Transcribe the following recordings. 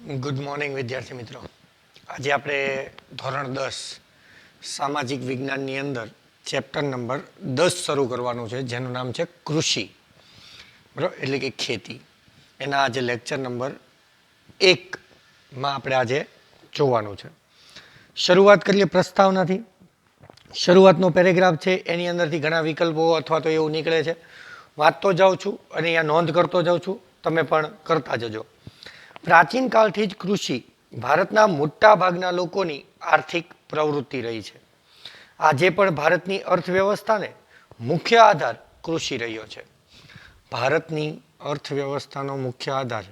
Good morning વિદ્યાર્થી મિત્રો. આજે આપણે ધોરણ 10 સામાજિક વિજ્ઞાનની અંદર ચેપ્ટર નંબર 10 શરૂ કરવાનું છે, જેનું નામ છે કૃષિ, બરાબર, એટલે કે ખેતી. એના આજે લેક્ચર નંબર 1માં આપણે આજે જોવાનું છે. શરૂઆત કરીએ પ્રસ્તાવનાથી. શરૂઆતનો પેરેગ્રાફ છે, એની અંદરથી ઘણા વિકલ્પો અથવા તો એવું નીકળે છે. વાંચતો જાઉં છું અને અહીંયા નોંધ કરતો જાઉં છું, તમે પણ કરતા જજો. પ્રાચીન કાળથી જ કૃષિ ભારતના મોટા ભાગના લોકોની આર્થિક પ્રવૃત્તિ રહી છે. આજે પણ ભારતની અર્થવ્યવસ્થાને મુખ્ય આધાર કૃષિ રહ્યો છે. ભારતની અર્થવ્યવસ્થાનો મુખ્ય આધાર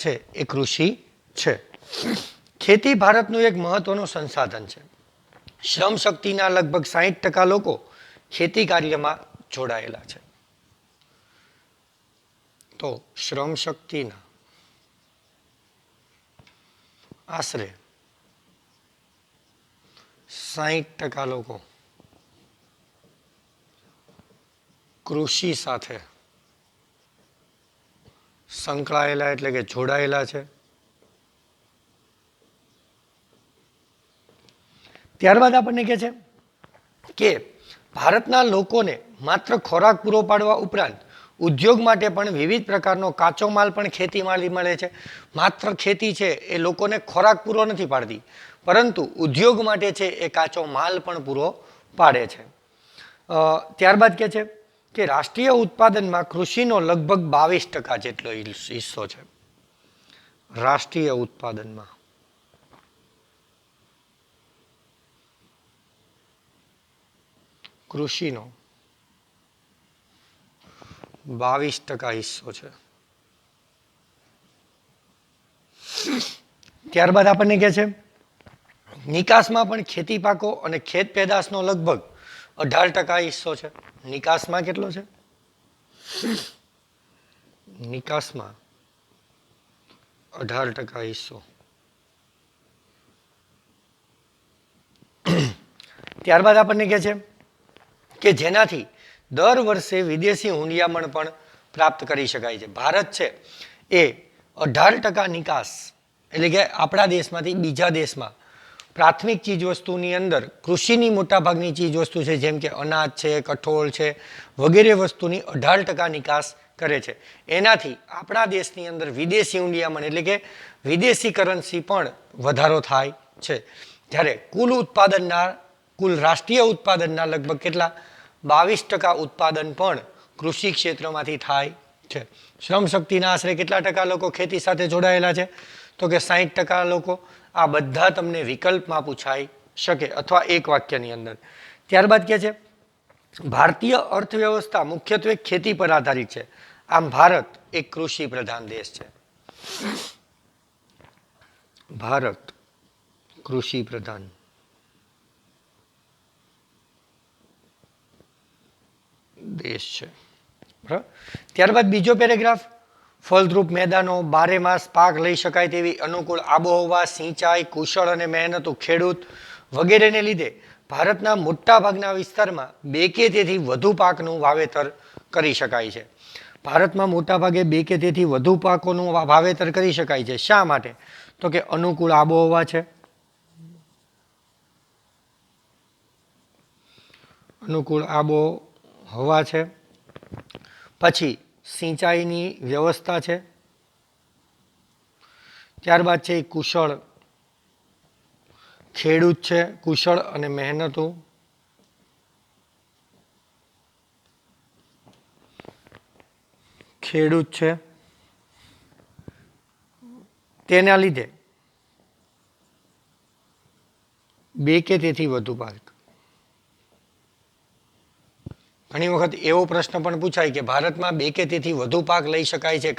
છે એ કૃષિ છે. ખેતી ભારતનું એક મહત્વનું સંસાધન છે. શ્રમ શક્તિના લગભગ 60% લોકો ખેતી કાર્યમાં જોડાયેલા છે. તો શ્રમ શક્તિના આશરે 60% લોકો કૃષિ સાથે સંકળાયેલા એટલે કે જોડાયેલા છે. ત્યારબાદ આપણને કહે છે કે ભારતના લોકોને માત્ર ખોરાક પૂરો પાડવા ઉપરાંત ઉદ્યોગ માટે પણ વિવિધ પ્રકારનો કાચો માલ પણ ખેતીમાંથી મળે છે. માત્ર ખેતી છે એ લોકોને ખોરાક પૂરો નથી પાડતી, પરંતુ ઉદ્યોગ માટે છે એ કાચો માલ પણ પૂરો પાડે છે. ત્યારબાદ કહે છે કે રાષ્ટ્રીય ઉત્પાદનમાં કૃષિનો લગભગ 22% જેટલો હિસ્સો છે. રાષ્ટ્રીય ઉત્પાદનમાં કૃષિનો 22% હિસ્સો છે. ત્યારબાદ આપણને કહે છે નિકાસમાં પણ ખેતી પાકો અને ખેત પેદાશનો લગભગ 18% હિસ્સો છે. નિકાસમાં કેટલો છે? નિકાસમાં 18% હિસ્સો. ત્યારબાદ આપણને કહે છે કે જેનાથી દર વર્ષે વિદેશી હુંડિયામણ પણ પ્રાપ્ત કરી શકાય છે. ભારત છે એ 18% નિકાસ એટલે કે આપણા દેશમાંથી બીજા દેશમાં પ્રાથમિક ચીજવસ્તુની અંદર કૃષિની મોટાભાગની ચીજવસ્તુ છે, જેમ કે અનાજ છે, કઠોળ છે, વગેરે વસ્તુની 18% નિકાસ કરે છે. એનાથી આપણા દેશની અંદર વિદેશી હુંડિયામણ એટલે કે વિદેશી કરન્સી પણ વધારો થાય છે. જ્યારે કુલ રાષ્ટ્રીય ઉત્પાદનના લગભગ કેટલા 22% ઉત્પાદન પણ કૃષિ ક્ષેત્રમાંથી થાય છે. શ્રમ શક્તિના આશરે કેટલા ટકા લોકો ખેતી સાથે જોડાયેલા છે? તો કે 60% લોકો. આ બધા તમને વિકલ્પમાં પૂછાઈ શકે અથવા એક વાક્યની અંદર. ત્યારબાદ કહે છે ભારતીય અર્થવ્યવસ્થા મુખ્યત્વે ખેતી પર આધારિત છે. આમ ભારત એક કૃષિ પ્રધાન દેશ છે. ભારત કૃષિ પ્રધાન દેશ છે. બરાબર. ત્યારબાદ બીજો પેરેગ્રાફ, ફળદ્રુપ મેદાનો, 12 માસ પાક લઈ શકાય તેવી અનુકૂળ આબોહવા, સિંચાઈ, કુશળ અને મહેનતુ ખેડૂત વગેરેને લીધે ભારતના મોટા ભાગના વિસ્તારમાં 2 કે તેથી વધુ પાકનું વાવેતર કરી શકાય છે. ભારતમાં મોટા ભાગે 2 કે તેથી વધુ પાકોનું વાવેતર કરી શકાય છે. શા માટે? તો કે અનુકૂળ આબોહવા છે, અનુકૂળ આબોહવા છે, પછી સિંચાઈની વ્યવસ્થા છે, ત્યારબાદ છે કુશળ ખેડૂત છે, કુશળ અને મહેનતુ ખેડૂત છે. તેના લીધે 2 કે તેથી વધુ પાક. ઘણી વખત એવો પ્રશ્ન પણ પૂછાય કે ભારતમાં 2 કે તેથી વધુ પાક લઈ શકાય છે,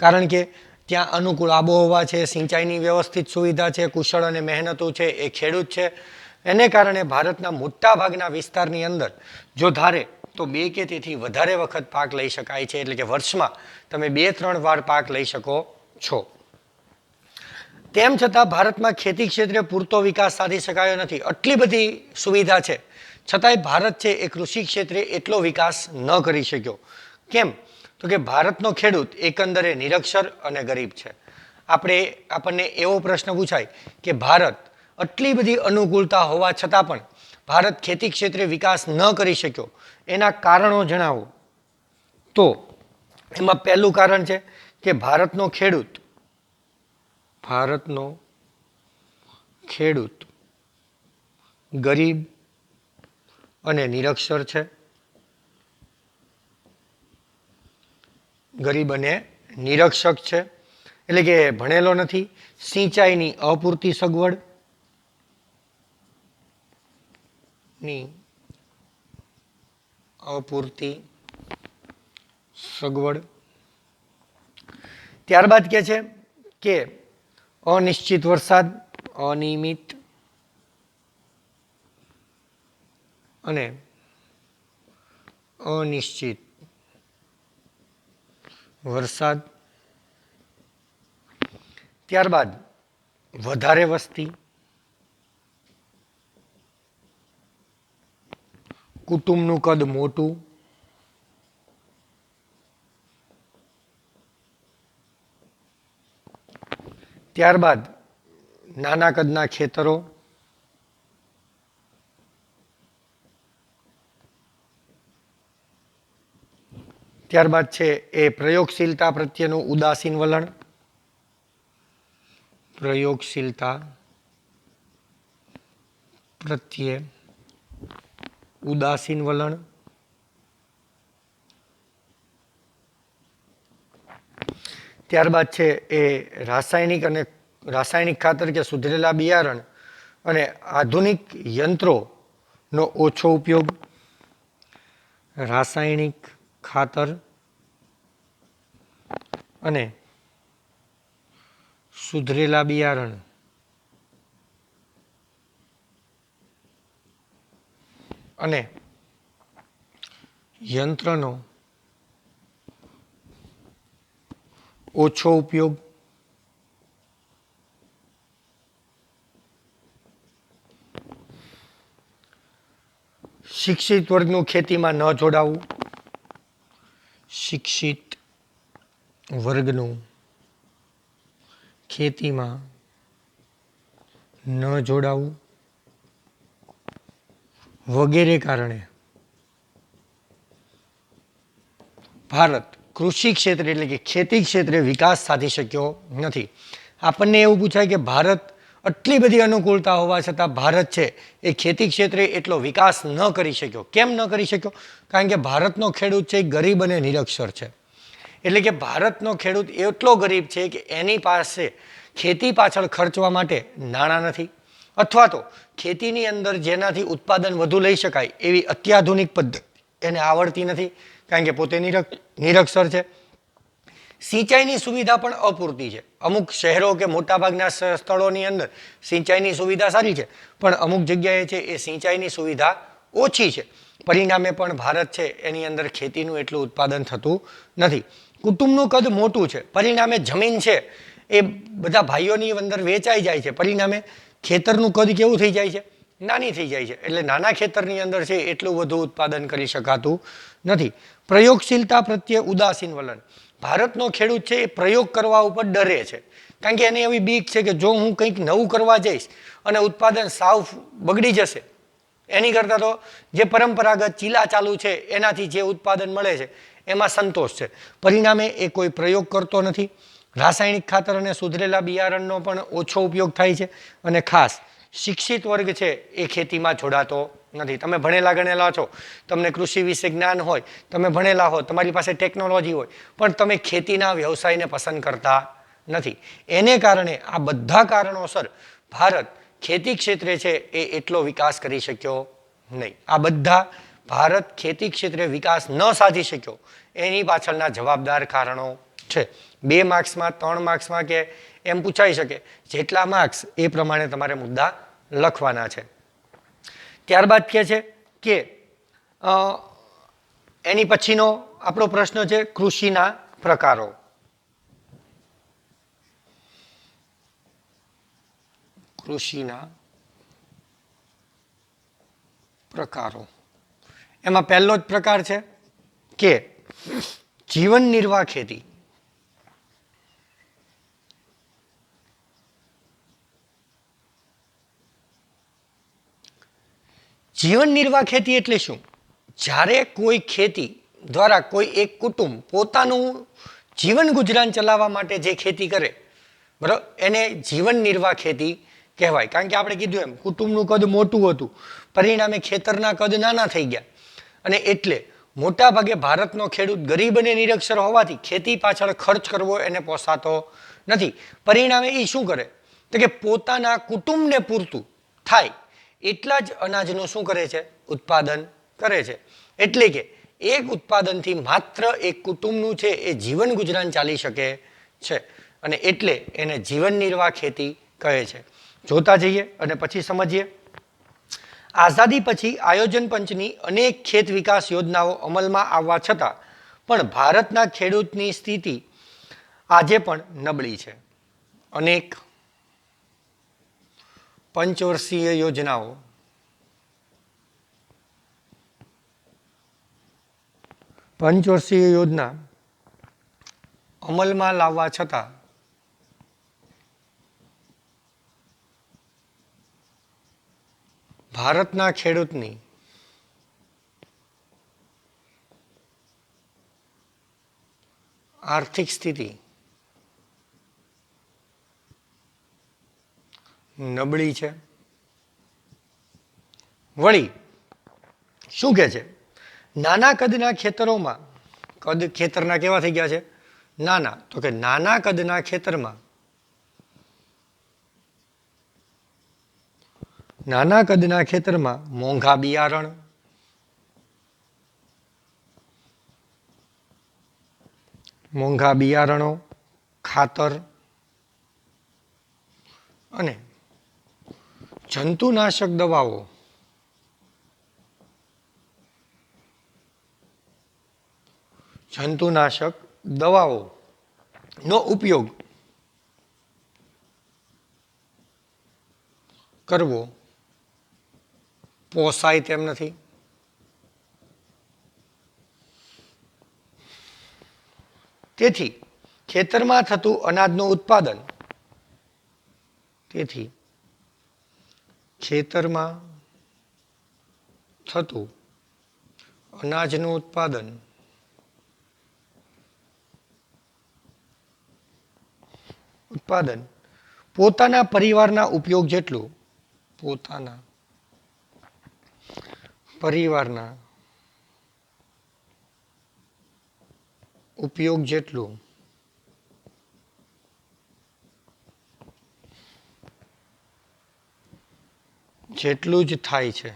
કારણ કે ત્યાં અનુકૂળ આબોહવા છે, સિંચાઈની વ્યવસ્થિત સુવિધા છે, કુશળ અને મહેનતુ છે, એ ખેડૂત છે. એને કારણે ભારતના મોટા ભાગના વિસ્તારની અંદર જો ધારે તો 2 કે તેથી વધારે વખત પાક લઈ શકાય છે, એટલે કે વર્ષમાં તમે 2-3 વાર પાક લઈ શકો છો. તેમ છતાં ભારતમાં ખેતી ક્ષેત્રે પૂરતો વિકાસ સાધી શકાયો નથી. આટલી બધી સુવિધા છે છતાંય ભારત છે એ કૃષિ ક્ષેત્રે એટલો વિકાસ ન કરી શક્યો. કેમ? તો કે ભારતનો ખેડૂત એકંદરે નિરક્ષર અને ગરીબ છે. આપણને એવો પ્રશ્ન પૂછાય કે ભારત આટલી બધી અનુકૂળતા હોવા છતાં પણ ભારત ખેતી ક્ષેત્રે વિકાસ ન કરી શક્યો, એના કારણો જણાવો. તો એમાં પહેલું કારણ છે કે ભારતનો ખેડૂત ગરીબ અને નિરક્ષર છે. ગરીબ અને નિરક્ષર છે એટલે કે ભણેલો નથી. સિંચાઈની અપૂરતી સગવડ. ત્યારબાદ કે છે કે અનિશ્ચિત વરસાદ, અનિયમિત અને અનિશ્ચિત વરસાદ. ત્યારબાદ વધારે વસ્તી, કુટુંબનું કદ મોટું, ત્યારબાદ નાના કદના ખેતરો, ત્યારબાદ છે એ પ્રયોગશીલતા પ્રત્યેનું ઉદાસીન વલણ. પ્રયોગશીલતા પ્રત્યે ઉદાસીન વલણ. ત્યારબાદ છે એ રાસાયણિક ખાતર કે સુધરેલા બિયારણ અને આધુનિક યંત્રોનો ઓછો ઉપયોગ. રાસાયણિક ખાતર અને સુધરેલા બિયારણ અને યંત્રનો ઓછો ઉપયોગ. શિક્ષિત વર્ગનું ખેતીમાં ન જોડાવું. શિક્ષિત વર્ગનું ખેતીમાં ન જોડાવું વગેરે કારણે ભારત કૃષિ ક્ષેત્રે એટલે કે ખેતી ક્ષેત્રે વિકાસ સાધી શક્યો નથી. આપણને એવું પૂછાય કે ભારત આટલી બધી અનુકૂળતા હોવા છતાં ભારત છે એ ખેતી ક્ષેત્રે એટલો વિકાસ ન કરી શક્યો. કેમ ન કરી શક્યો? કારણ કે ભારતનો ખેડૂત છે એ ગરીબ અને નિરક્ષર છે. એટલે કે ભારતનો ખેડૂત એટલો ગરીબ છે કે એની પાસે ખેતી પાછળ ખર્ચવા માટે નાણાં નથી, અથવા તો ખેતીની અંદર જેનાથી ઉત્પાદન વધુ લઈ શકાય એવી અત્યાધુનિક પદ્ધતિ એને આવડતી નથી, કારણ કે પોતે નિરક્ષર છે. સિંચાઈની સુવિધા પણ અપૂરતી છે. અમુક શહેરો કે મોટાભાગના સ્થળોની અંદર સિંચાઈની સુવિધા સારી છે, પણ અમુક જગ્યાએ છે એ સિંચાઈની સુવિધા ઓછી છે. પરિણામે પણ ભારત છે એની અંદર ખેતીનું એટલું ઉત્પાદન થતું નથી. કુટુંબનું કદ મોટું છે, પરિણામે જમીન છે એ બધા ભાઈઓની અંદર વેચાઈ જાય છે. પરિણામે ખેતરનું કદ કેવું થઈ જાય છે? નાની થઈ જાય છે. એટલે નાના ખેતરની અંદર છે એટલું વધુ ઉત્પાદન કરી શકાતું નથી. પ્રયોગશીલતા પ્રત્યે ઉદાસીન વલણ. ભારતનો ખેડૂત છે એ પ્રયોગ કરવા ઉપર ડરે છે, કારણ કે એને એવી બીક છે કે જો હું કંઈક નવું કરવા જઈશ અને ઉત્પાદન સાવ બગડી જશે, એની કરતાં તો જે પરંપરાગત ચીલા ચાલુ છે એનાથી જે ઉત્પાદન મળે છે એમાં સંતોષ છે. પરિણામે એ કોઈ પ્રયોગ કરતો નથી. રાસાયણિક ખાતર અને સુધરેલા બિયારણનો પણ ઓછો ઉપયોગ થાય છે. અને ખાસ શિક્ષિત વર્ગ છે એ ખેતીમાં જોડાતો નથી. તમે ભણેલા ગણેલા છો, તમને કૃષિ વિશે જ્ઞાન હોય, તમે ભણેલા હો, તમારી પાસે ટેકનોલોજી હોય, પણ તમે ખેતીના વ્યવસાયને પસંદ કરતા નથી. એને કારણે આ બધા કારણોસર ભારત ખેતી ક્ષેત્રે છે એ એટલો વિકાસ કરી શક્યો નહીં. આ બધા ભારત ખેતી ક્ષેત્રે વિકાસ ન સાધી શક્યો એની પાછળના જવાબદાર કારણો છે. 2 માર્ક્સમાં, 3 માર્ક્સમાં કે એમ પૂછાઈ શકે, જેટલા માર્ક્સ એ પ્રમાણે તમારે મુદ્દા લખવાના છે. ત્યારબાદ કહે છે કે એની પછીનો આપણો પ્રશ્ન છે કૃષિના પ્રકારો. કૃષિના પ્રકારો. એમાં પહેલો જ પ્રકાર છે કે જીવન નિર્વાહ ખેતી. જીવન નિર્વાહ ખેતી એટલે શું? જ્યારે કોઈ ખેતી દ્વારા કોઈ એક કુટુંબ પોતાનું જીવન ગુજરાન ચલાવવા માટે જે ખેતી કરે, બરાબર, એને જીવન નિર્વાહ ખેતી કહેવાય. કારણ કે આપણે કીધું એમ કુટુંબનું કદ મોટું હતું, પરિણામે ખેતરના કદ નાના થઈ ગયા, અને એટલે મોટાભાગે ભારતનો ખેડૂત ગરીબ અને નિરક્ષર હોવાથી ખેતી પાછળ ખર્ચ કરવો એને પોસાતો નથી. પરિણામે એ શું કરે તો કે પોતાના કુટુંબને પૂરતું થાય એટલા જ અનાજનું શું કરે છે? ઉત્પાદન કરે છે. એટલે કે એક ઉત્પાદનથી માત્ર એક કુટુંબનું છે એ જીવન ગુજરાન ચાલી શકે છે, અને એટલે એને જીવન નિર્વાહ ખેતી કહે છે. જોતા જઈએ અને પછી સમજીએ. આઝાદી પછી આયોજન પંચની અનેક ખેત વિકાસ યોજનાઓ અમલમાં આવવા છતાં પણ ભારતના ખેડૂતની સ્થિતિ આજે પણ નબળી છે. અનેક પંચવર્ષીય યોજનાઓ અમલમાં લાવવા છતાં ભારતના ખેડૂતની આર્થિક સ્થિતિ નબળી છે. વળી શું કહે છે? નાના કદના ખેતરોમાં, કદ ખેતરના કેવા થઈ ગયા છે? નાના. તો કે નાના કદના ખેતરમાં મોંઘા બિયારણ, બિયારણો, ખાતર અને જંતુનાશક દવાઓ નો ઉપયોગ કરવો પોસાય તેમ નથી. તેથી ખેતરમાં થતું અનાજનું ઉત્પાદન પોતાના પરિવારના ઉપયોગ જેટલું જ થાય છે.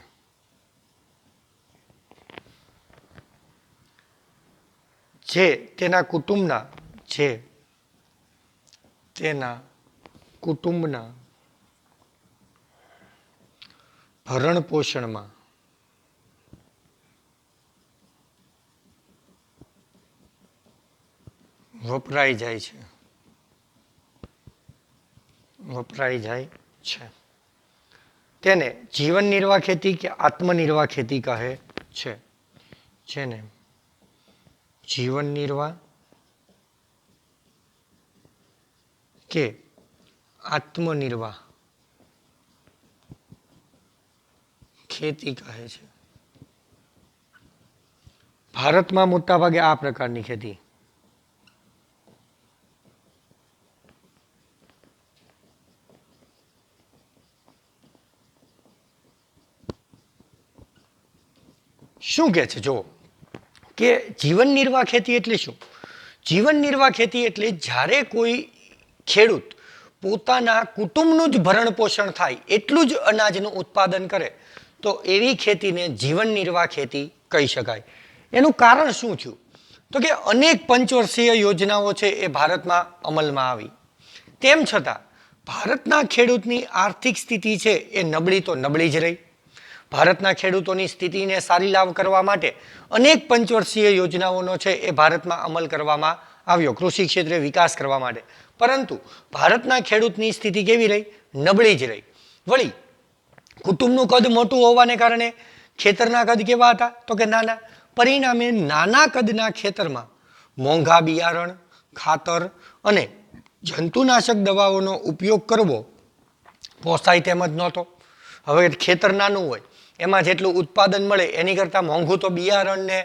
જે તેના કુટુંબના ભરણ પોષણમાં વપરાઈ જાય છે. તેને જીવન નિર્વાહ ખેતી કે આત્મનિર્વાહ ખેતી કહે છે. જેને જીવન નિર્વાહ કે આત્મનિર્વાહ ખેતી કહે છે. ભારતમાં મોટાભાગે આ પ્રકારની ખેતી શું કહે છે? જો કે જીવન નિર્વાહ ખેતી એટલે શું? જીવન નિર્વાહ ખેતી એટલે જ્યારે કોઈ ખેડૂત પોતાના કુટુંબનું જ ભરણ પોષણ થાય એટલું જ અનાજનું ઉત્પાદન કરે તો એવી ખેતીને જીવન નિર્વાહ ખેતી કહી શકાય. એનું કારણ શું થયું? તો કે અનેક પંચવર્ષીય યોજનાઓ છે એ ભારતમાં અમલમાં આવી, તેમ છતાં ભારતના ખેડૂતની આર્થિક સ્થિતિ છે એ નબળી તો નબળી જ રહી. ભારતના ખેડૂતોની સ્થિતિને સારી લાવ કરવા માટે અનેક પંચવર્ષીય યોજનાઓનો છે એ ભારતમાં અમલ કરવામાં આવ્યો કૃષિ ક્ષેત્રે વિકાસ કરવા માટે. પરંતુ ભારતના ખેડૂતની સ્થિતિ કેવી રહી? નબળી જ રહી. વળી કુટુંબનું કદ મોટું હોવાને કારણે ખેતરના કદ કેવા હતા? તો કે નાના. પરિણામે નાના કદના ખેતરમાં મોંઘા બિયારણ, ખાતર અને જંતુનાશક દવાઓનો ઉપયોગ કરવો પોસાય તેમ જ નહોતો. હવે ખેતર નાનું હોય, એમાં જેટલું ઉત્પાદન મળે એની કરતાં મોંઘું તો બિયારણ ને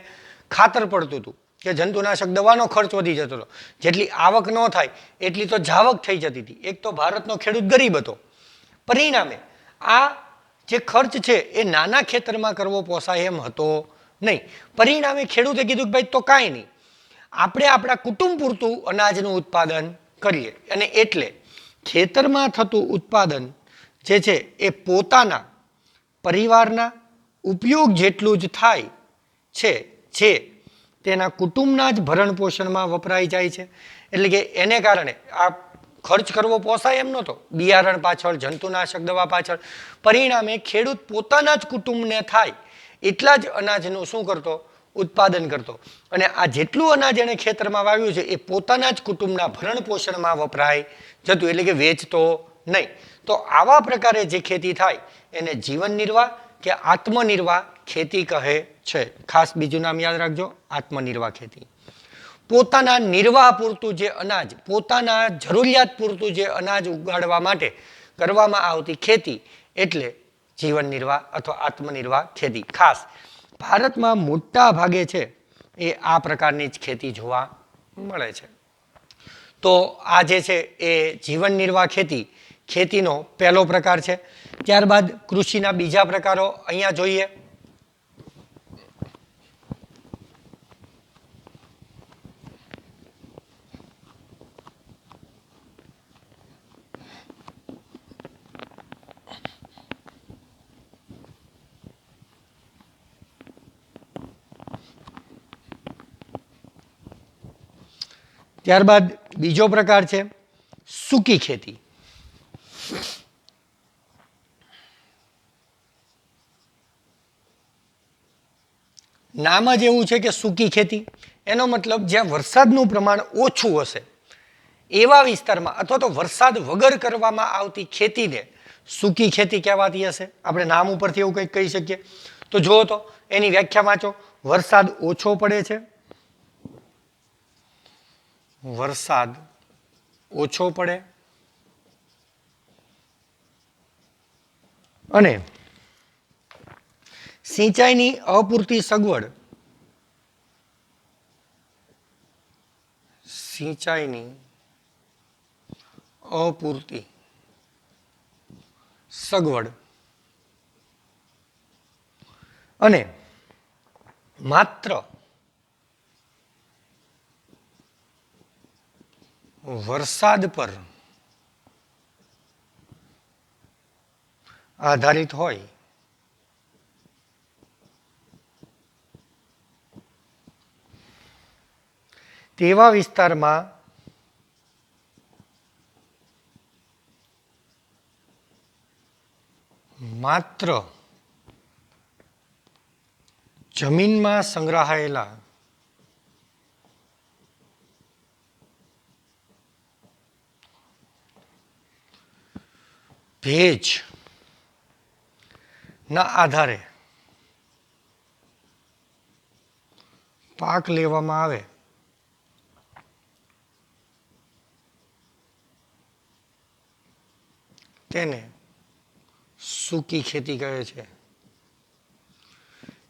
ખાતર પડતું હતું કે જંતુનાશક દવાનો ખર્ચ વધી જતો હતો. જેટલી આવક ન થાય એટલી તો જાવક થઈ જતી હતી. એક તો ભારતનો ખેડૂત ગરીબ હતો. પરિણામે આ જે ખર્ચ છે એ નાના ખેતરમાં કરવો પોસાય એમ હતો નહીં. પરિણામે ખેડૂતે કીધું કે ભાઈ તો કાંઈ નહીં, આપણે આપણા કુટુંબ પૂરતું અનાજનું ઉત્પાદન કરીએ. અને એટલે ખેતરમાં થતું ઉત્પાદન જે છે એ પોતાના પરિવારના ઉપયોગ જેટલું જ થાય છે, જે તેના કુટુંબના જ ભરણ પોષણમાં વપરાઈ જાય છે. એટલે કે એને કારણે આ ખર્ચ કરવો પોસાય એમ નહોતો બિયારણ પાછળ, જંતુનાશક દવા પાછળ. પરિણામે ખેડૂત પોતાના જ કુટુંબને થાય એટલા જ અનાજનું શું કરતો? ઉત્પાદન કરતો. અને આ જેટલું અનાજ એણે ખેતરમાં વાવ્યું છે એ પોતાના જ કુટુંબના ભરણ પોષણમાં વપરાય જતું, એટલે કે વેચતો નહીં. તો આવા પ્રકારે જે ખેતી થાય એને જીવન નિર્વાહ કે આત્મનિર્વાહ ખેતી કહે છે. ખાસ બીજું નામ યાદ રાખજો, આત્મનિર્વાહ ખેતી. પોતાના નિર્વાહ પૂરતું જે અનાજ, પોતાના જરૂરિયાત પૂરતું જે અનાજ ઉગાડવા માટે કરવામાં આવતી ખેતી એટલે જીવન નિર્વાહ અથવા આત્મનિર્વાહ ખેતી. ખાસ ભારતમાં મોટા ભાગે છે એ આ પ્રકારની જ ખેતી જોવા મળે છે. તો આ જે છે એ જીવન નિર્વાહ ખેતી ખેતીનો પહેલો પ્રકાર છે. ત્યારબાદ કૃષિના બીજા પ્રકારો અહીંયા જોઈએ. ત્યારબાદ બીજો પ્રકાર છે સૂકી ખેતી. નામ જ એવું છે કે સૂકી ખેતી. એનો મતલબ જ્યાં વરસાદનું પ્રમાણ ઓછું હશે એવા વિસ્તારમાં અથવા તો વરસાદ વગર કરવામાં આવતી ખેતીને સૂકી ખેતી કહેવાતી હશે. આપણે નામ ઉપરથી એવું કંઈક કહી શકીએ. તો જુઓ તો એની વ્યાખ્યા વાંચો. વરસાદ ઓછો પડે છે, વરસાદ ઓછો પડે અને સિંચાઈની અપૂરતી સગવડ, સિંચાઈની અપૂરતી સગવડ અને માત્ર વરસાદ પર આધારિત હોય તેવા વિસ્તારમાં માત્ર જમીનમાં સંગ્રહાયેલા ભેજ ના આધારે પાક લેવામાં આવે તેને સૂકી ખેતી કહે છે.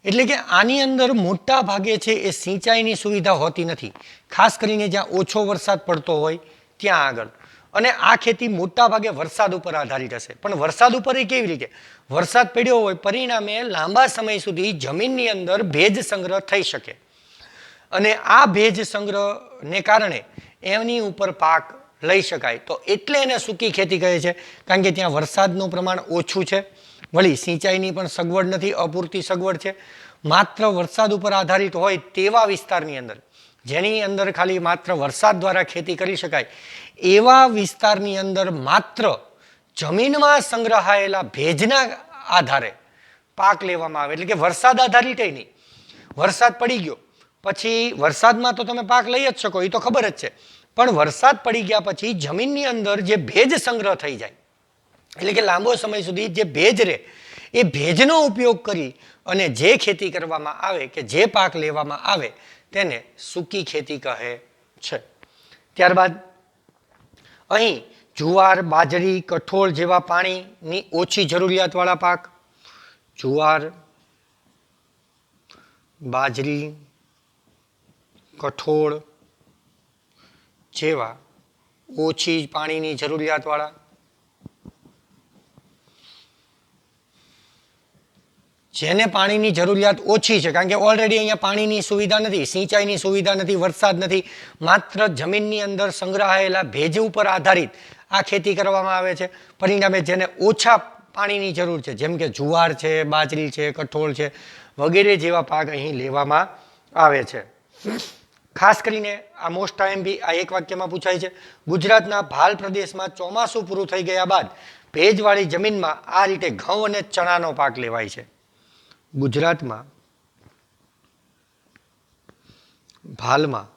એટલે કે આની અંદર મોટા ભાગે છે એ સિંચાઈની સુવિધા હોતી નથી, ખાસ કરીને જ્યાં ઓછો વરસાદ પડતો હોય ત્યાં આગળ. અને આ ખેતી મોટા ભાગે વરસાદ ઉપર આધારિત હશે. પણ વરસાદ ઉપર એ કેવી રીતે? વરસાદ પડ્યો હોય, પરિણામે લાંબા સમય સુધી જમીનની અંદર ભેજ સંગ્રહ થઈ શકે અને આ ભેજ સંગ્રહને કારણે એની ઉપર પાક લઈ શકાય. તો એટલે એને સૂકી ખેતી કહે છે, કારણ કે ત્યાં વરસાદનું પ્રમાણ ઓછું છે, વળી સિંચાઈની પણ સગવડ નથી, અપૂરતી સગવડ છે. માત્ર વરસાદ ઉપર આધારિત હોય તેવા વિસ્તારની અંદર, જેની અંદર ખાલી માત્ર વરસાદ દ્વારા ખેતી કરી શકાય એવા વિસ્તારની અંદર માત્ર જમીનમાં સંગ્રહાયેલા ભેજના આધારે પાક લેવામાં આવે, એટલે કે વરસાદ આધારિત નહીં. વરસાદ પડી ગયો પછી વરસાદમાં તો તમે પાક લઈ જ શકો, એ તો ખબર જ છે, પણ વરસાદ પડી ગયા પછી જમીનની અંદર જે ભેજ સંગ્રહ થઈ જાય, એટલે કે લાંબો સમય સુધી જે ભેજ રહે, એ ભેજનો ઉપયોગ કરી અને જે ખેતી કરવામાં આવે કે જે પાક લેવામાં આવે તેને સૂકી ખેતી કહે છે. ત્યારબાદ અહીં જુવાર, બાજરી, કઠોળ જેવા પાણીની ઓછી જરૂરિયાતવાળા પાક, જુવાર, બાજરી, કઠોળ જેવા ઓછી પાણીની જરૂરિયાતવાળા, જેને પાણીની જરૂરિયાત ઓછી છે, કારણ કે ઓલરેડી અહીંયા પાણીની સુવિધા નથી, સિંચાઈની સુવિધા નથી, વરસાદ નથી, માત્ર જમીનની અંદર સંગ્રહાયેલા ભેજ ઉપર આધારિત આ ખેતી કરવામાં આવે છે. પરિણામે જેને ઓછા પાણીની જરૂર છે, જેમ કે જુવાર છે, બાજરી છે, કઠોળ છે વગેરે જેવા પાક અહીં લેવામાં આવે છે. ખાસ કરીને આ મોસ્ટ આઈએમપી આ એક વાક્યમાં પૂછાય છે. ગુજરાતના ભાલ પ્રદેશમાં ચોમાસું પૂરું થઈ ગયા બાદ ભેજવાળી જમીનમાં આ રીતે ઘઉં અને ચણાનો પાક લેવાય છે. ગુજરાતમાં ભાલમાં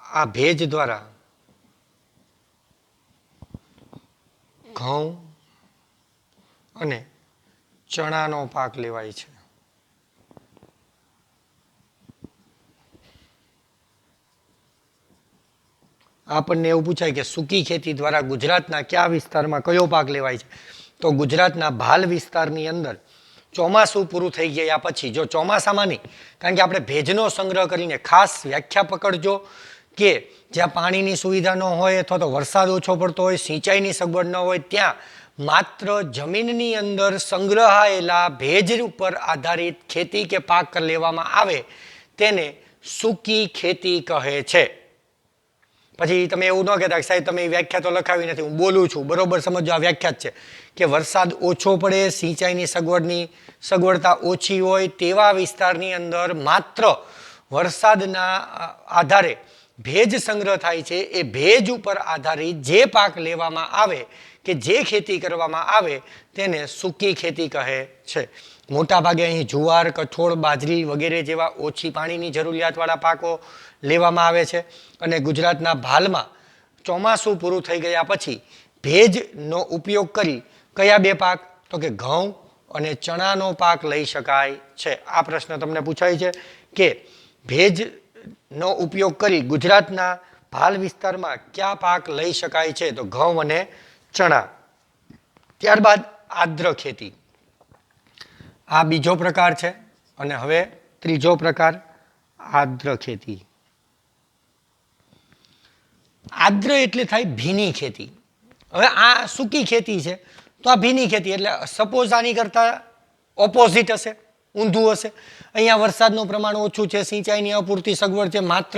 આ ભેજ દ્વારા ઘઉં અને ચણાનો પાક લેવાય છે. આપણને એવું પૂછાય કે સૂકી ખેતી દ્વારા ગુજરાતના કયા વિસ્તારમાં કયો પાક લેવાય છે, તો ગુજરાતના ભાલ વિસ્તારની અંદર ચોમાસું પૂરું થઈ ગયા પછી, જો ચોમાસામાં નહીં, કારણ કે આપણે ભેજનો સંગ્રહ કરીને ખાસ વ્યાખ્યા પકડજો કે જ્યાં પાણીની સુવિધા ન હોય અથવા તો વરસાદ ઓછો પડતો હોય, સિંચાઈની સગવડ ન હોય, ત્યાં માત્ર જમીનની અંદર સંગ્રહાયેલા ભેજ ઉપર આધારિત ખેતી કે પાક લેવામાં આવે તેને સૂકી ખેતી કહે છે. પછી તમે એવું ન કહેતા કે સાહેબ તમે વ્યાખ્યા તો લખાવી નથી, હું બોલું છું, બરોબર સમજો, આ વ્યાખ્યા જ છે કે વરસાદ ઓછો પડે, સિંચાઈની સગવડતા ઓછી હોય તેવા વિસ્તારની અંદર માત્ર વરસાદના આધારે ભેજ સંગ્રહ થાય છે. એ ભેજ ઉપર આધારિત જે પાક લેવામાં આવે કે જે ખેતી કરવામાં આવે તેને સૂકી ખેતી કહે છે. મોટાભાગે અહીં જુવાર, કઠોળ, બાજરી વગેરે જેવા ઓછી પાણીની જરૂરિયાતવાળા પાકો લેવામાં આવે છે. અને ગુજરાતના ભાલમાં ચોમાસું પૂરું થઈ ગયા પછી ભેજનો ઉપયોગ કરી કયા બે પાક, તો કે ઘઉં અને ચણાનો પાક લઈ શકાય છે. આ પ્રશ્ન તમને પૂછાય છે કે ભેજનો ઉપયોગ કરી ગુજરાતના ભાલ વિસ્તારમાં કયા પાક લઈ શકાય છે, તો ઘઉં અને ચણા. ત્યારબાદ આદ્ર ખેતી, આ બીજો પ્રકાર છે. અને હવે ત્રીજો પ્રકાર આદ્ર ખેતી. આદ્ર એટલે થાય ભીની ખેતી. હવે આ સૂકી ખેતી છે તો આ ભીની ખેતી, એટલે સપોઝ આની કરતા ઓપોઝિટ હશે, ઊંધું હશે. અહીંયા વરસાદનું પ્રમાણ ઓછું છે, સિંચાઈની અપૂરતી સગવડ છે, માત્ર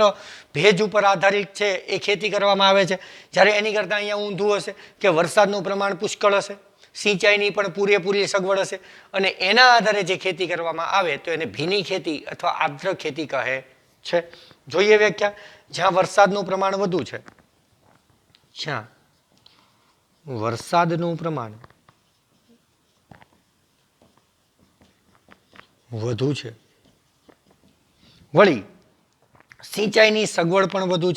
ભેજ ઉપર આધારિત છે એ ખેતી કરવામાં આવે છે. જ્યારે એની કરતાં અહીંયા ઊંધું હશે કે વરસાદનું પ્રમાણ પુષ્કળ હશે, સિંચાઈની પણ પૂરેપૂરી સગવડ હશે અને એના આધારે જે ખેતી કરવામાં આવે તો એને ભીની ખેતી અથવા આદ્ર ખેતી કહે છે. જોઈએ વ્યાખ્યા. જ્યાં વરસાદનું પ્રમાણ વધુ છે, જ્યાં વરસાદનું પ્રમાણ વધુ છે, વળી સિંચાઈની સગવડ પણ વધુ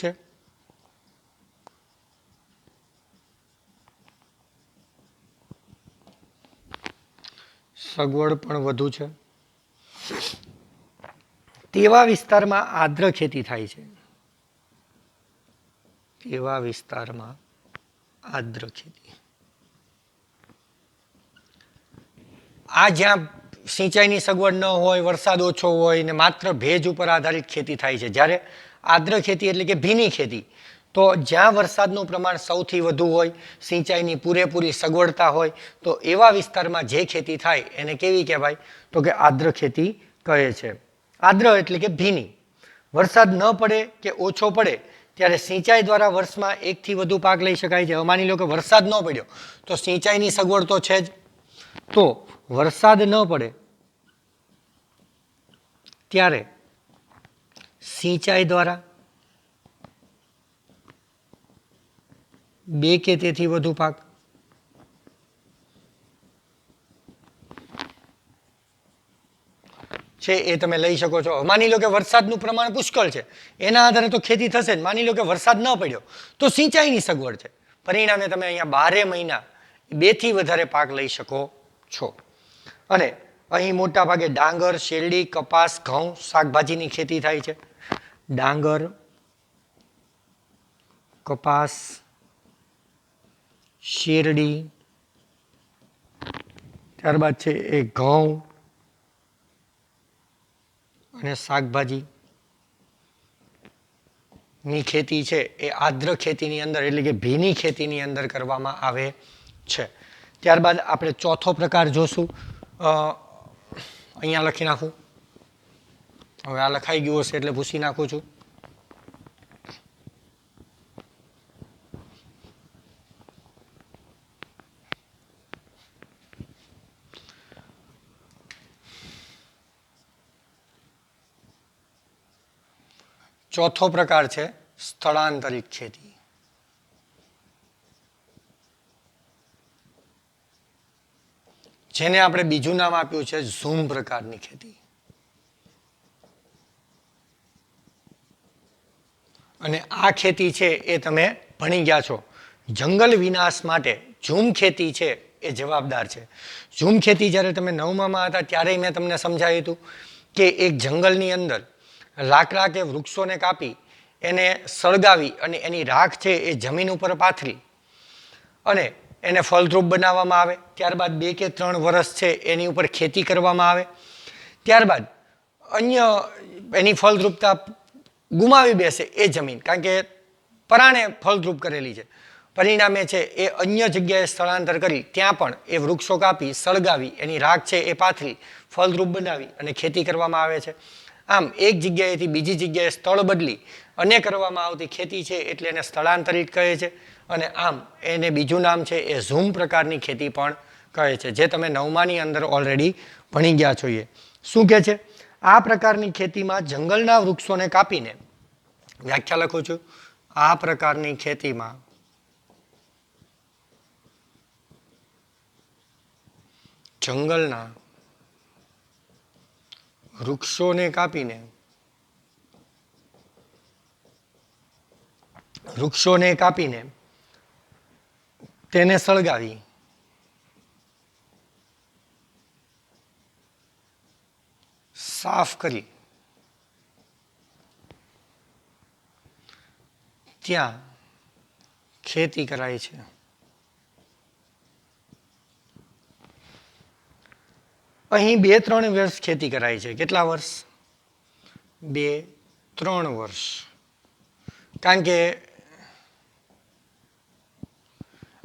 છે, તેવા વિસ્તારમાં આદ્ર ખેતી થાય છે. તેવા વિસ્તારમાં આદ્ર ખેતી. આ જ્યાં સિંચાઈની સગવડ ન હોય, વરસાદ ઓછો હોય ને માત્ર ભેજ ઉપર આધારિત ખેતી થાય છે. જ્યારે આદ્ર ખેતી એટલે કે ભીની ખેતી, તો જ્યાં વરસાદનું પ્રમાણ સૌથી વધુ હોય, સિંચાઈની પૂરેપૂરી સગવડતા હોય, તો એવા વિસ્તારમાં જે ખેતી થાય એને કેવી કહેવાય, તો કે આદ્ર ખેતી કહે છે. આદ્ર એટલે કે ભીની. વરસાદ ન પડે કે ઓછો પડે ત્યારે સિંચાઈ દ્વારા વર્ષમાં એકથી વધુ પાક લઈ શકાય છે. હવે માની લો કે વરસાદ ન પડ્યો તો સિંચાઈની સગવડ તો છે જ, તો વરસાદ ન પડે ત્યારે સિંચાઈ દ્વારા 2 કે તેથી વધુ પાક, છે એ તમે લઈ શકો છો. માની લો કે વરસાદનું પ્રમાણ પુષ્કળ છે, એના આધારે તો ખેતી થશે જ. માની લો કે વરસાદ ન પડ્યો તો સિંચાઈની સગવડ છે. પરિણામે તમે અહીંયા 12 મહિના 2 થી વધારે પાક લઈ શકો છો. અને અહીં મોટા ભાગે ડાંગર, શેરડી, કપાસ, ઘઉં, શાકભાજીની ખેતી થાય છે. ડાંગર, કપાસ, શેરડી, ત્યારબાદ છે એ ઘઉં અને શાકભાજી ની ખેતી છે એ આર્દ્ર ખેતીની અંદર એટલે કે ભીની ખેતીની અંદર કરવામાં આવે છે. ત્યારબાદ આપણે ચોથો પ્રકાર જોશું. અહીંયા લખી નાખું. હવે આ લખાઈ ગયું હશે એટલે ભૂસી નાખું છું. ચોથો પ્રકાર છે સ્થળાંતરિત ખેતી. જેને આપણે બીજું નામ આપ્યું છે ઝૂમ પ્રકારની ખેતી. અને આ ખેતી છે એ તમે ભણી ગયા છો. જંગલ વિનાશ માટે ઝૂમ ખેતી છે એ જવાબદાર છે. ઝૂમ ખેતી જ્યારે તમે 9માં હતા ત્યારે મેં તમને સમજાવ્યું હતું કે એક જંગલની અંદર લાકડા કે વૃક્ષોને કાપી એને સળગાવી અને એની રાખ છે એ જમીન ઉપર પાથરી અને એને ફળદ્રુપ બનાવવામાં આવે. ત્યારબાદ 2 કે 3 વર્ષ છે એની ઉપર ખેતી કરવામાં આવે. ત્યારબાદ અન્ય એની ફળદ્રુપતા ગુમાવી બેસે એ જમીન, કારણ કે પરાણે ફળદ્રુપ કરેલી છે. પરિણામે છે એ અન્ય જગ્યાએ સ્થળાંતર કરી ત્યાં પણ એ વૃક્ષો કાપી સળગાવી એની રાખ છે એ પાથરી ફળદ્રુપ બનાવી અને ખેતી કરવામાં આવે છે. આમ એક જગ્યાએથી બીજી જગ્યાએ સ્થળ બદલી અને કરવામાં આવતી ખેતી છે એટલે એને સ્થળાંતરિત કહે છે. અને આમ એને બીજું નામ છે એ ઝૂમ પ્રકારની ખેતી પણ કહે છે, જે તમે 9માની અંદર ઓલરેડી ભણી ગયા છો. શું કહે છે? આ પ્રકારની ખેતીમાં જંગલના વૃક્ષોને કાપીને, વ્યાખ્યા લખું છું, આ પ્રકારની ખેતીમાં જંગલના વૃક્ષોને કાપીને તેને સળગાવી સાફ કરી ત્યાં ખેતી કરાય છે. અહીં 2-3 વર્ષ ખેતી કરાય છે. કેટલા વર્ષ? 2-3 વર્ષ. કારણ કે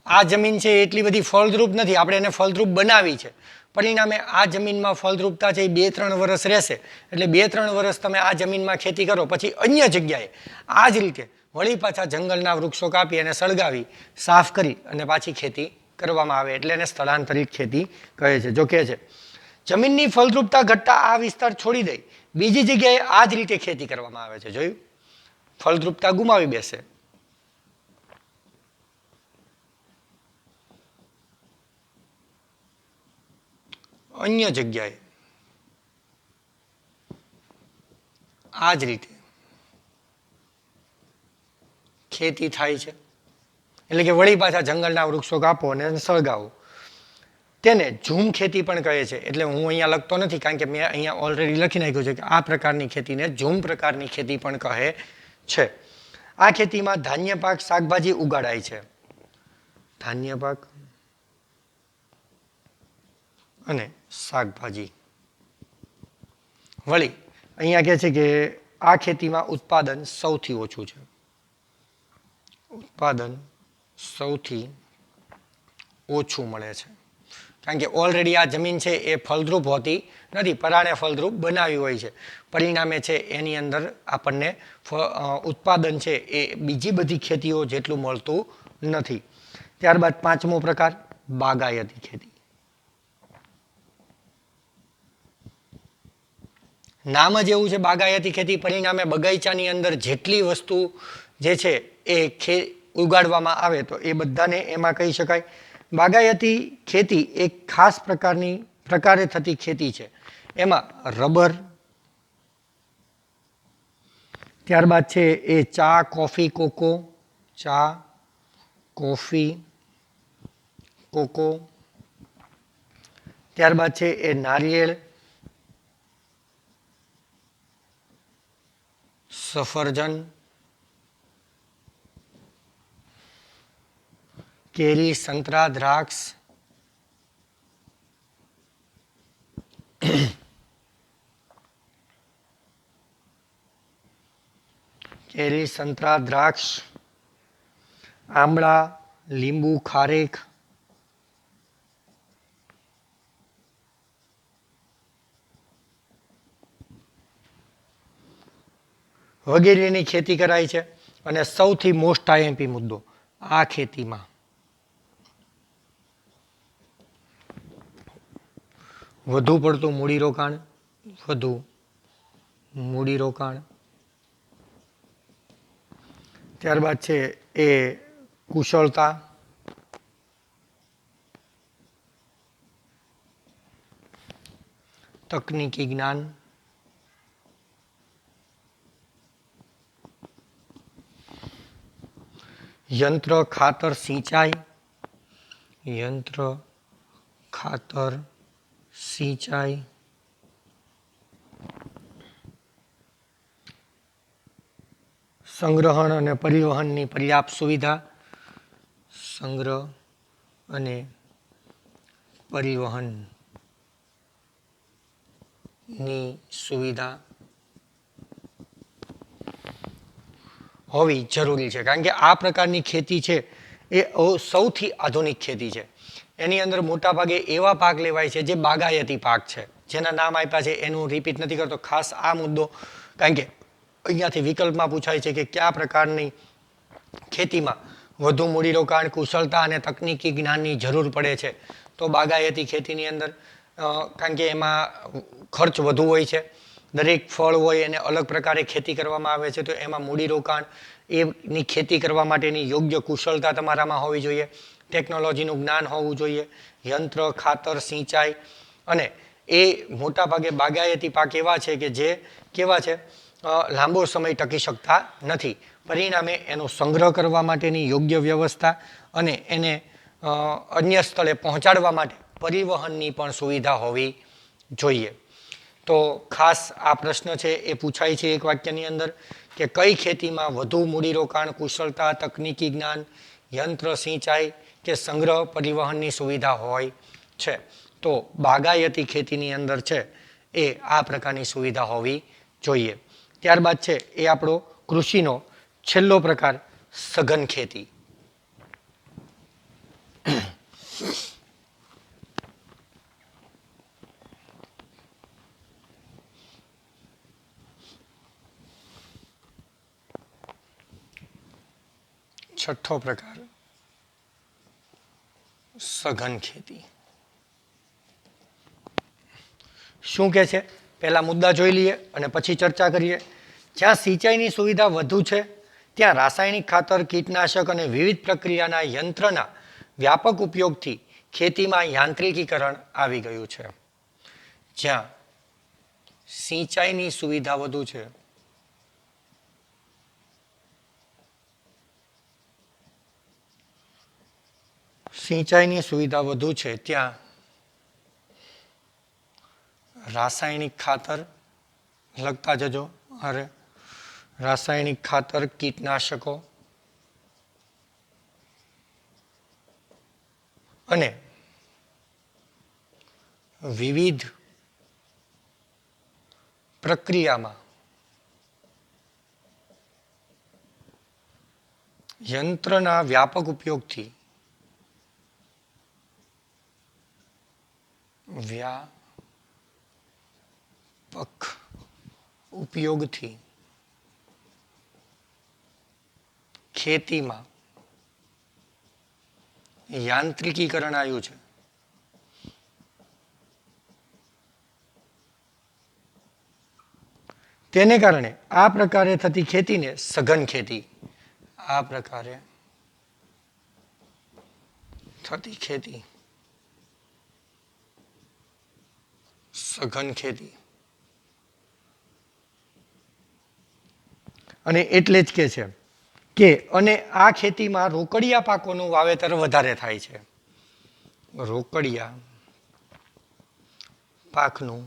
આ જમીન છે એટલી બધી ફળદ્રુપ નથી, આપણે એને ફળદ્રુપ બનાવી છે. પરિણામે આ જમીનમાં ફળદ્રુપતા છે એ 2-3 વર્ષ રહેશે. એટલે 2-3 વર્ષ તમે આ જમીનમાં ખેતી કરો, પછી અન્ય જગ્યાએ આ જ રીતે વળી પાછા જંગલના વૃક્ષો કાપી અને સળગાવી સાફ કરી અને પાછી ખેતી કરવામાં આવે એટલે એને સ્થળાંતરિત ખેતી કહે છે. જો કહે છે જમીનની ફળદ્રુપતા ઘટતા આ વિસ્તાર છોડી દઈ બીજી જગ્યાએ આ જ રીતે ખેતી કરવામાં આવે છે. જોયું? ફળદ્રુપતા ગુમાવી બેસે. અન્ય જગ્યાએ આ જ રીતે ખેતી થાય છે. એટલે કે વળી પાછા જંગલના વૃક્ષો કાપો અને સળગાવો. તેને ઝૂમ ખેતી પણ કહે છે. એટલે હું અહીંયા લખતો નથી, કારણ કે મેં અહીંયા ઓલરેડી લખી નાખ્યું છે કે આ પ્રકારની ખેતીને ઝૂમ પ્રકારની ખેતી પણ કહે છે. આ ખેતીમાં ધાન્ય પાક, શાકભાજી ઉગાડાય છે. ધાન્ય પાક અને શાકભાજી. વળી અહીંયા કહે છે કે આ ખેતીમાં ઉત્પાદન સૌથી ઓછું છે. ઉત્પાદન સૌથી ઓછું મળે છે. કારણ કે ઓલરેડી આ જમીન છે એ ફળદ્રુપ હોતી નથી, પરાણે ફળદ્રુપ બનાવી હોય છે. પરિણામે છે એની અંદર આપણને ઉત્પાદન છે એ બીજી બધી ખેતીઓ જેટલું મળતું નથી. ત્યારબાદ 5મો પ્રકાર બાગાયતી ખેતી. નામ જ એવું છે બાગાયતી ખેતી. પરિણામે બગીચાની અંદર જેટલી વસ્તુ જે છે એ ઉગાડવામાં આવે તો એ બધાને એમાં કહી શકાય. બાગાયતી ખેતી એક ખાસ પ્રકારે થતી ખેતી છે. એમાં રબર, ત્યારબાદ છે એ ચા, કોફી, કોકો. ચા, કોફી, કોકો. ત્યારબાદ છે એ નારિયેળ, સફરજન, કેરી, સંતરા, દ્રાક્ષ. કેરી, સંતરા, દ્રાક્ષ, આંબળા, લીંબુ, ખારેક. વગેરેની ખેતી કરાય છે. અને સૌથી મોસ્ટ આઈએમપી મુદ્દો આ ખેતીમાં વધુ પડતું મૂડીરોકાણ, વધુ મૂડીરોકાણ. ત્યારબાદ છે એ કુશળતા, તકનીકી જ્ઞાન, યંત્ર, ખાતર, સિંચાઈ. યંત્ર, ખાતર, સિંચાઈ. સંગ્રહણ અને પરિવહનની પર્યાપ્ત સુવિધા. સંગ્રહ અને પરિવહનની સુવિધા હોવી જરૂરી છે. કારણ કે આ પ્રકારની ખેતી છે એ સૌથી આધુનિક ખેતી છે. એની અંદર મોટા ભાગે એવા પાક લેવાય છે જે બાગાયતી પાક છે, જેના નામ આપ્યા છે એનું રિપીટ નથી કરતો. ખાસ આ મુદ્દો, કારણ કે અહીંયાથી વિકલ્પમાં પૂછાય છે કે કયા પ્રકારની ખેતીમાં વધુ મૂડીરોકાણ, કુશળતા અને તકનીકી જ્ઞાનની જરૂર પડે છે, તો બાગાયતી ખેતીની અંદર, કારણ કે એમાં ખર્ચ વધુ હોય છે. દરેક ફળ હોય એને અલગ પ્રકારે ખેતી કરવામાં આવે છે, તો એમાં મૂડીરોકાણ, એની ખેતી કરવા માટેની યોગ્ય કુશળતા તમારામાં હોવી જોઈએ. ટેકનોલોજીનું જ્ઞાન હોવું જોઈએ. યંત્ર, ખાતર, સિંચાઈ. અને એ મોટાભાગે બાગાયતી પાક એવા છે કે જે કેવા છે, લાંબો સમય ટકી શકતા નથી. પરિણામે એનો સંગ્રહ કરવા માટેની યોગ્ય વ્યવસ્થા અને એને અન્ય સ્થળે પહોંચાડવા માટે પરિવહનની પણ સુવિધા હોવી જોઈએ. તો ખાસ આ પ્રશ્ન છે એ પૂછાય છે એક વાક્યની અંદર કે કઈ ખેતીમાં વધુ મૂડીરોકાણ, કુશળતા, તકનીકી જ્ઞાન, યંત્ર, સિંચાઈ કે સંગ્રહ પરિવહનની સુવિધા હોય છે. તો બાગાયતી ખેતીની અંદર છે એ આ પ્રકારની સુવિધા હોવી જોઈએ. ત્યારબાદ છે એ આપણો કૃષિનો છેલ્લો પ્રકાર, સઘન ખેતી. છઠ્ઠો પ્રકાર, સઘન ખેતી. શું કે છે પહેલા મુદ્દા જોઈ લઈએ અને પછી ચર્ચા કરીએ. જ્યાં સિંચાઈની સુવિધા વધુ છે ત્યાં રાસાયણિક ખાતર, કીટનાશક અને વિવિધ પ્રક્રિયાના યંત્રના વ્યાપક ઉપયોગથી ખેતીમાં યાંત્રિકીકરણ આવી ગયું છે. જ્યાં સિંચાઈની સુવિધા વધુ છે ત્યાં રાસાયણિક ખાતર, લખતા જજો, અરે રાસાયણિક ખાતર, કીટનાશકો અને વિવિધ પ્રક્રિયામાં યંત્રના વ્યાપક ઉપયોગથી ખેતીમાં યાંત્રિકીકરણ આવ્યું છે. તેને કારણે આ પ્રકારે થતી ખેતીને સઘન ખેતી, આ પ્રકારે થતી ખેતી સઘન ખેતી. અને એટલે જ કે છે કે અને આ ખેતીમાં રોકડિયા પાકોનું વાવેતર વધારે થાય છે. રોકડિયા પાકનું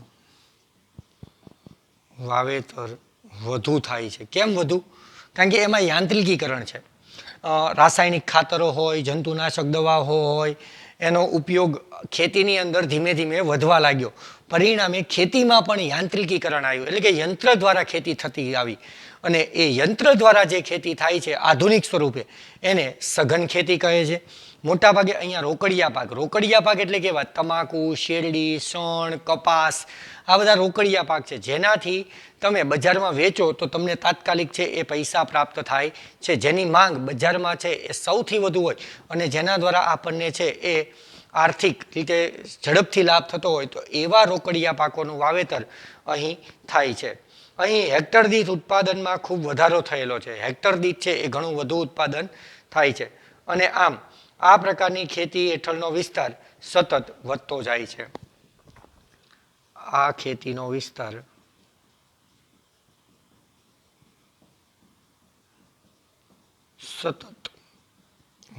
વાવેતર વધુ થાય છે. કેમ વધુ? કારણ કે એમાં યાંત્રિકીકરણ છે. રાસાયણિક ખાતરો હોય, જંતુનાશક દવા હોય, એનો ઉપયોગ ખેતીની અંદર ધીમે ધીમે વધવા લાગ્યો. પરિણામે ખેતીમાં પણ યાંત્રિકીકરણ આવ્યું, એટલે કે યંત્ર દ્વારા ખેતી થતી આવી. અને એ યંત્ર દ્વારા જે ખેતી થાય છે આધુનિક સ્વરૂપે, એને સઘન ખેતી કહે છે. મોટાભાગે અહીંયા રોકડિયા પાક એટલે કેવા? તમાકુ, શેરડી, શણ, કપાસ, આ બધા રોકડિયા પાક છે, જેનાથી તમે બજારમાં વેચો તો તમને તાત્કાલિક છે એ પૈસા પ્રાપ્ત થાય છે, જેની માંગ બજારમાં છે એ સૌથી વધુ હોય અને જેના દ્વારા આપણને છે એ આર્થિક રીતે ઝડપથી લાભ થતો હોય, તો એવા રોકડિયા પાકોનું વાવેતર અહીં થાય છે. અહીં હેક્ટર દીઠ ઉત્પાદનમાં ખૂબ વધારો થયેલો છે. હેક્ટર દીઠ છે એ ઘણું વધુ ઉત્પાદન થાય છે. અને આમ આ પ્રકારની ખેતી હેઠળનો વિસ્તાર સતત વધતો જાય છે. આ ખેતીનો વિસ્તાર સતત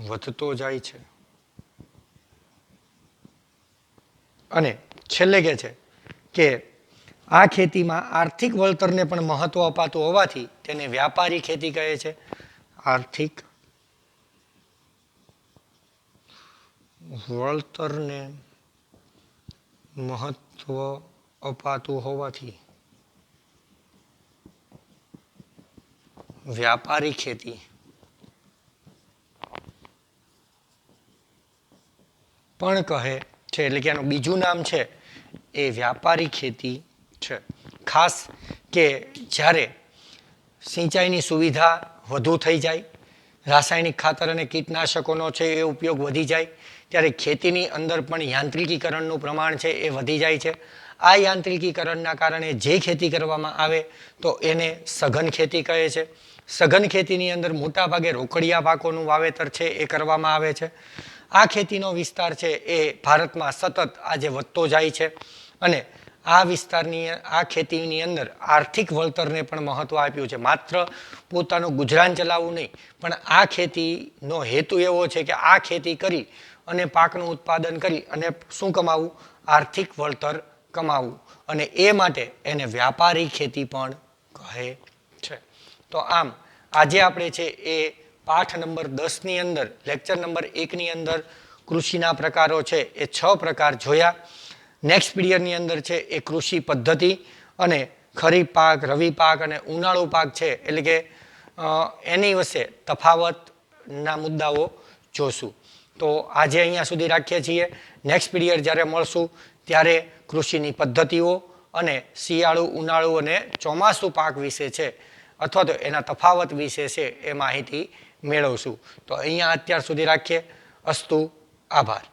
વધતો જાય છે. અને છેલ્લે કે છે કે આ ખેતીમાં આર્થિક વળતરને પણ મહત્વ અપાતું હોવાથી તેને વ્યાપારી ખેતી કહે છે. આર્થિક વળતરને મહત્વ અપાતું હોવાથી વ્યાપારી ખેતી પણ કહે છે. એટલે કે આનું બીજું નામ છે એ વ્યાપારી ખેતી છે. ખાસ કે જ્યારે સિંચાઈની સુવિધા વધુ થઈ જાય, રાસાયણિક ખાતર અને કીટનાશકોનો છે એ ઉપયોગ વધી જાય, ત્યારે ખેતીની અંદર પણ યાંત્રિકીકરણનું પ્રમાણ છે એ વધી જાય છે. આ યાંત્રિકીકરણના કારણે જે ખેતી કરવામાં આવે તો એને સઘન ખેતી કહે છે. સઘન ખેતીની અંદર મોટાભાગે રોકડિયા પાકોનું વાવેતર છે એ કરવામાં આવે છે. આ ખેતીનો વિસ્તાર છે એ ભારતમાં સતત આજે વધતો જાય છે. અને આ વિસ્તારની આ ખેતીની અંદર આર્થિક વળતરને પણ મહત્વ આપ્યું છે. માત્ર પોતાનું ગુજરાન ચલાવવું નહીં, પણ આ ખેતીનો હેતુ એવો છે કે આ ખેતી કરી અને પાકનું ઉત્પાદન કરી અને શું કમાવું? આર્થિક વળતર કમાવવું. અને એ માટે એને વ્યાપારી ખેતી પણ કહે છે. તો આમ આજે આપણે છે એ પાઠ નંબર 10ની અંદર, લેક્ચર નંબર 1ની અંદર કૃષિના પ્રકારો છે એ 6 પ્રકાર જોયા. નેક્સ્ટ પીરિયડની અંદર છે એ કૃષિ પદ્ધતિ અને ખરીફ પાક, રવિ પાક અને ઉનાળુ પાક છે, એટલે કે એની વચ્ચે તફાવતના મુદ્દાઓ જોશું. તો આજે અહીંયા સુધી રાખીએ છીએ. નેક્સ્ટ પીરિયડ જ્યારે મળશું ત્યારે કૃષિની પદ્ધતિઓ અને શિયાળુ, ઉનાળુ અને ચોમાસું પાક વિશે છે અથવા તો એના તફાવત વિશે છે એ માહિતી મેળવશું. તો અહીંયા અત્યાર સુધી રાખીએ. અસ્તુ. આભાર.